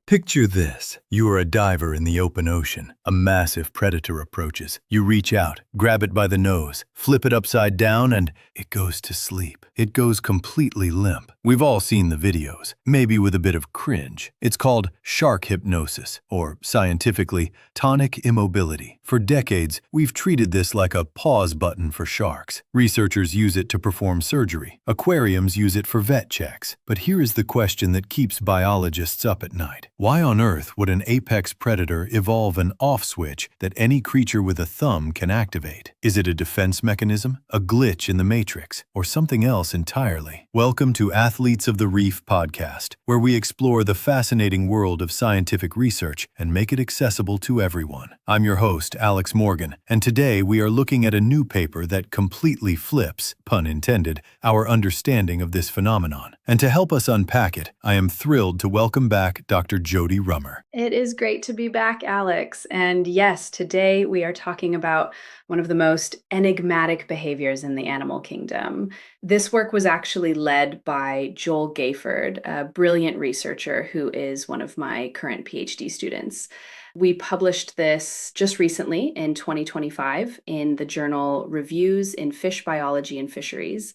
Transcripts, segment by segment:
Picture this. You are a diver in the open ocean. A massive predator approaches. You reach out, grab it by the nose, flip it upside down, and it goes to sleep. It goes completely limp. We've all seen the videos, maybe with a bit of cringe. It's called shark hypnosis, or scientifically, tonic immobility. For decades, we've treated this like a pause button for sharks. Researchers use it to perform surgery. Aquariums use it for vet checks. But here is the question that keeps biologists up at night. Why on earth would an apex predator evolve an off switch that any creature with a thumb can activate? Is it a defense mechanism, a glitch in the matrix, or something else entirely? Welcome to Athletes of the Reef podcast, where we explore the fascinating world of scientific research and make it accessible to everyone. I'm your host, Alex Morgan, and today we are looking at a new paper that completely flips, pun intended, our understanding of this phenomenon. And to help us unpack it, I am thrilled to welcome back Dr. Jodie Rummer. It is great to be back, Alex. And yes, today we are talking about one of the most enigmatic behaviors in the animal kingdom. This work was actually led by Joel Gayford, a brilliant researcher who is one of my current PhD students. We published this just recently in 2025 in the journal Reviews in Fish Biology and Fisheries.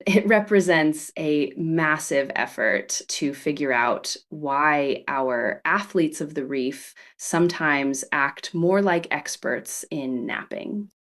It represents a massive effort to figure out why our athletes of the reef sometimes act more like experts in napping.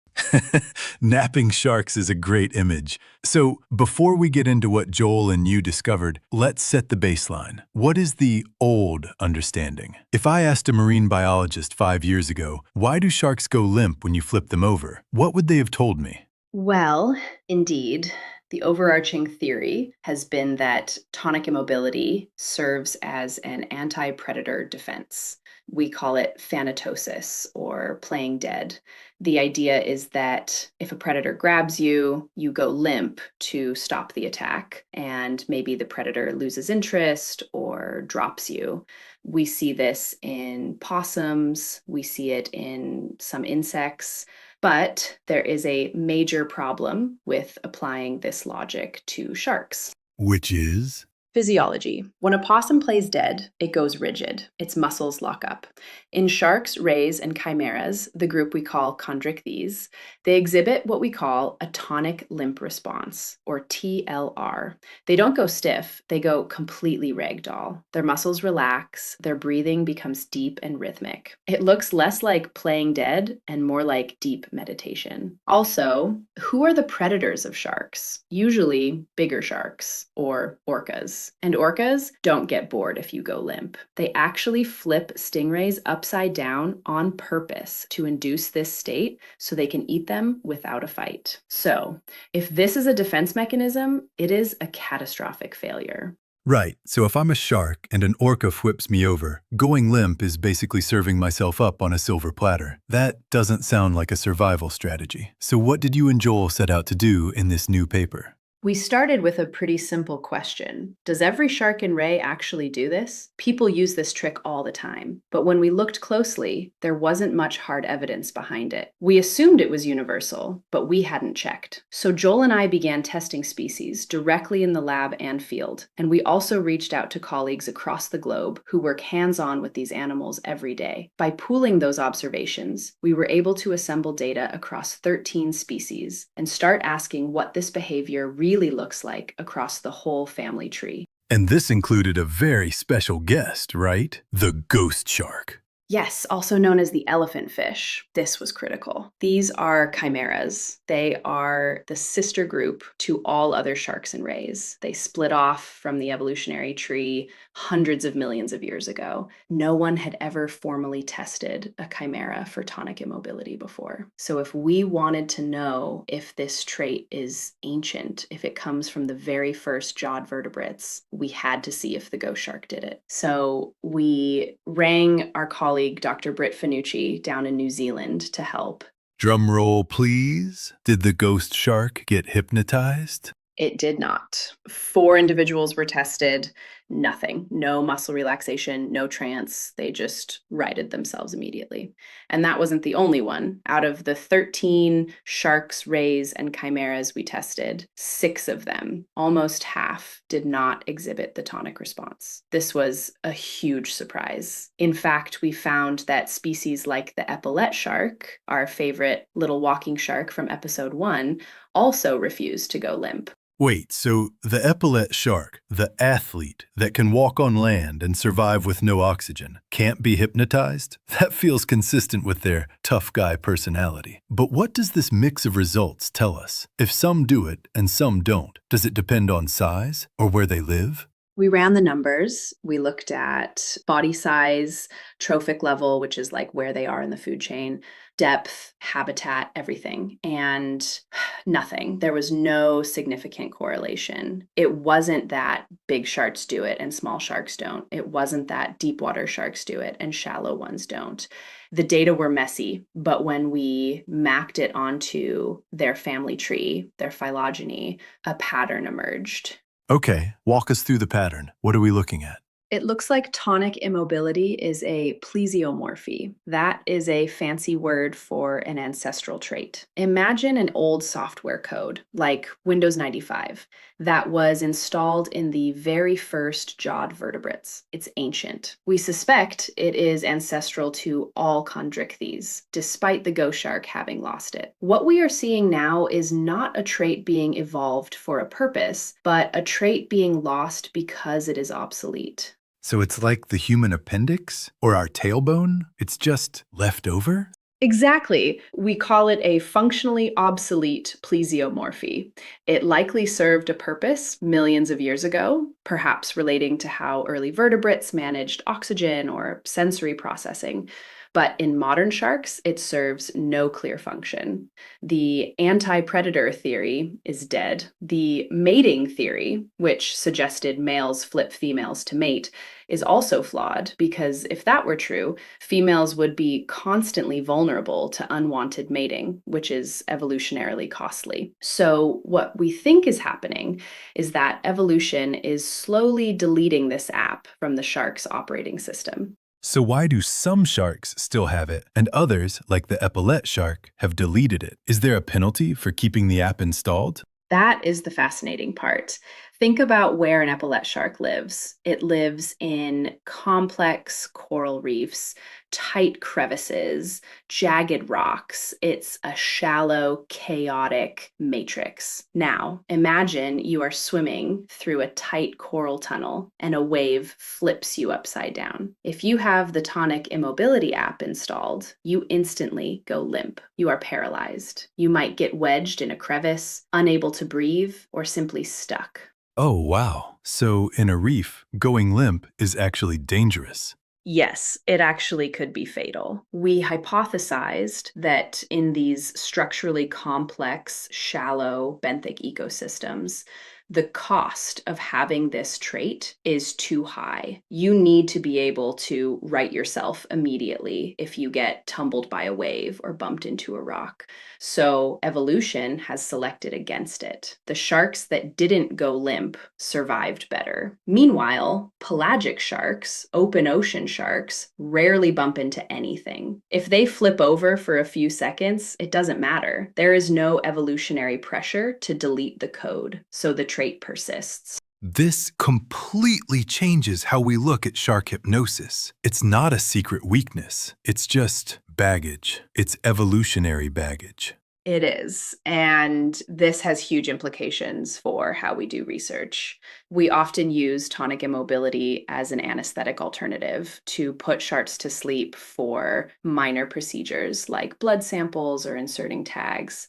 Napping sharks is a great image. So, before we get into what Joel and you discovered, let's set the baseline. What is the old understanding? If I asked a marine biologist 5 years ago, why do sharks go limp when you flip them over? What would they have told me? Well, indeed. The overarching theory has been that tonic immobility serves as an anti-predator defense. We call it hangover or playing dead. The idea is that if a predator grabs you, you go limp to stop the attack, and maybe the predator loses interest or drops you. We see this in possums, we see it in some insects. But there is a major problem with applying this logic to sharks. Which is? Physiology. When a possum plays dead, it goes rigid. Its muscles lock up. In sharks, rays, and chimeras, the group we call chondrichthyes, they exhibit what we call a tonic limp response, or TLR. They don't go stiff, they go completely ragdoll. Their muscles relax, their breathing becomes deep and rhythmic. It looks less like playing dead and more like deep meditation. Also, who are the predators of sharks? Usually bigger sharks, or orcas. And orcas don't get bored if you go limp. They actually flip stingrays upside down on purpose to induce this state so they can eat them without a fight. So, if this is a defense mechanism, it is a catastrophic failure. Right, so if I'm a shark and an orca whips me over, going limp is basically serving myself up on a silver platter. That doesn't sound like a survival strategy. So what did you and Joel set out to do in this new paper? We started with a pretty simple question. Does every shark and ray actually do this? People use this trick all the time, but when we looked closely, there wasn't much hard evidence behind it. We assumed it was universal, but we hadn't checked. So Joel and I began testing species directly in the lab and field, and we also reached out to colleagues across the globe who work hands-on with these animals every day. By pooling those observations, we were able to assemble data across 13 species and start asking what this behavior really looks like across the whole family tree. And this included a very special guest, right? The ghost shark. Yes, also known as the elephant fish. This was critical. These are chimeras. They are the sister group to all other sharks and rays. They split off from the evolutionary tree hundreds of millions of years ago. No one had ever formally tested a chimera for tonic immobility before. So if we wanted to know if this trait is ancient, if it comes from the very first jawed vertebrates, we had to see if the ghost shark did it. So we rang our colleague, Dr. Britt Finucci, down in New Zealand to help. Drum roll, please. Did the ghost shark get hypnotized? It did not. 4 individuals were tested. Nothing, no muscle relaxation, no trance. They just righted themselves immediately. And that wasn't the only one. Out of the 13 sharks, rays, and chimeras we tested, 6 of them, almost half, did not exhibit the tonic response. This was a huge surprise. In fact, we found that species like the epaulet shark, our favorite little walking shark from episode 1, also refused to go limp. Wait, so the epaulet shark, the athlete that can walk on land and survive with no oxygen, can't be hypnotized? That feels consistent with their tough guy personality. But what does this mix of results tell us? If some do it and some don't, does it depend on size or where they live? We ran the numbers. We looked at body size, trophic level, which is like where they are in the food chain, depth, habitat, everything, and nothing. There was no significant correlation. It wasn't that big sharks do it and small sharks don't. It wasn't that deep water sharks do it and shallow ones don't. The data were messy, but when we mapped it onto their family tree, their phylogeny, a pattern emerged. Okay, walk us through the pattern. What are we looking at? It looks like tonic immobility is a plesiomorphy. That is a fancy word for an ancestral trait. Imagine an old software code, like Windows 95, that was installed in the very first jawed vertebrates. It's ancient. We suspect it is ancestral to all chondrichthyes, despite the ghost shark having lost it. What we are seeing now is not a trait being evolved for a purpose, but a trait being lost because it is obsolete. So it's like the human appendix or our tailbone? It's just left over? Exactly. We call it a functionally obsolete plesiomorphy. It likely served a purpose millions of years ago, perhaps relating to how early vertebrates managed oxygen or sensory processing. But in modern sharks, it serves no clear function. The anti-predator theory is dead. The mating theory, which suggested males flip females to mate, is also flawed because if that were true, females would be constantly vulnerable to unwanted mating, which is evolutionarily costly. So what we think is happening is that evolution is slowly deleting this app from the shark's operating system. So why do some sharks still have it and others, like the epaulet shark, have deleted it? Is there a penalty for keeping the app installed? That is the fascinating part. Think about where an epaulet shark lives. It lives in complex coral reefs, tight crevices, jagged rocks. It's a shallow, chaotic matrix. Now, imagine you are swimming through a tight coral tunnel and a wave flips you upside down. If you have the Tonic Immobility app installed, you instantly go limp. You are paralyzed. You might get wedged in a crevice, unable to breathe, or simply stuck. Oh, wow. So in a reef, going limp is actually dangerous. Yes, it actually could be fatal. We hypothesized that in these structurally complex, shallow, benthic ecosystems, the cost of having this trait is too high. You need to be able to right yourself immediately if you get tumbled by a wave or bumped into a rock. So evolution has selected against it. The sharks that didn't go limp survived better. Meanwhile, pelagic sharks, open ocean sharks, rarely bump into anything. If they flip over for a few seconds, it doesn't matter. There is no evolutionary pressure to delete the code, so the trait persists. This completely changes how we look at shark hypnosis. It's not a secret weakness. It's just baggage. It's evolutionary baggage. It is. And this has huge implications for how we do research. We often use tonic immobility as an anesthetic alternative to put sharks to sleep for minor procedures like blood samples or inserting tags.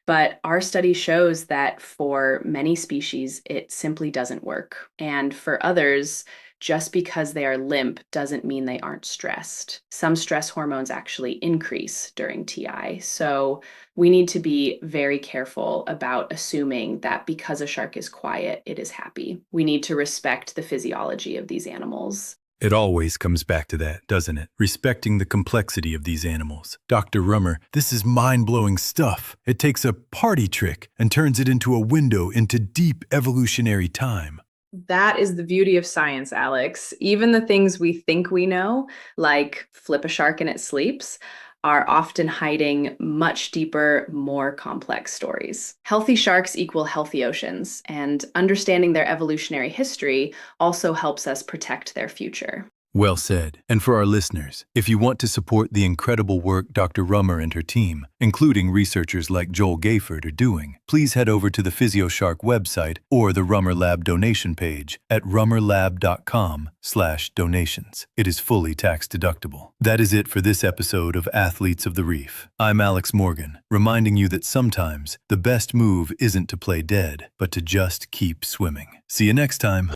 But our study shows that for many species, it simply doesn't work. And for others, just because they are limp doesn't mean they aren't stressed. Some stress hormones actually increase during TI. So we need to be very careful about assuming that because a shark is quiet, it is happy. We need to respect the physiology of these animals. It always comes back to that, doesn't it? Respecting the complexity of these animals. Dr. Rummer, this is mind-blowing stuff. It takes a party trick and turns it into a window into deep evolutionary time. That is the beauty of science, Alex. Even the things we think we know, like flip a shark and it sleeps, are often hiding much deeper, more complex stories. Healthy sharks equal healthy oceans, and understanding their evolutionary history also helps us protect their future. Well said. And for our listeners, if you want to support the incredible work Dr. Rummer and her team, including researchers like Joel Gayford, are doing, please head over to the PhysioShark website or the Rummer Lab donation page at rummerlab.com/donations. It is fully tax deductible. That is it for this episode of Athletes of the Reef. I'm Alex Morgan, reminding you that sometimes the best move isn't to play dead, but to just keep swimming. See you next time.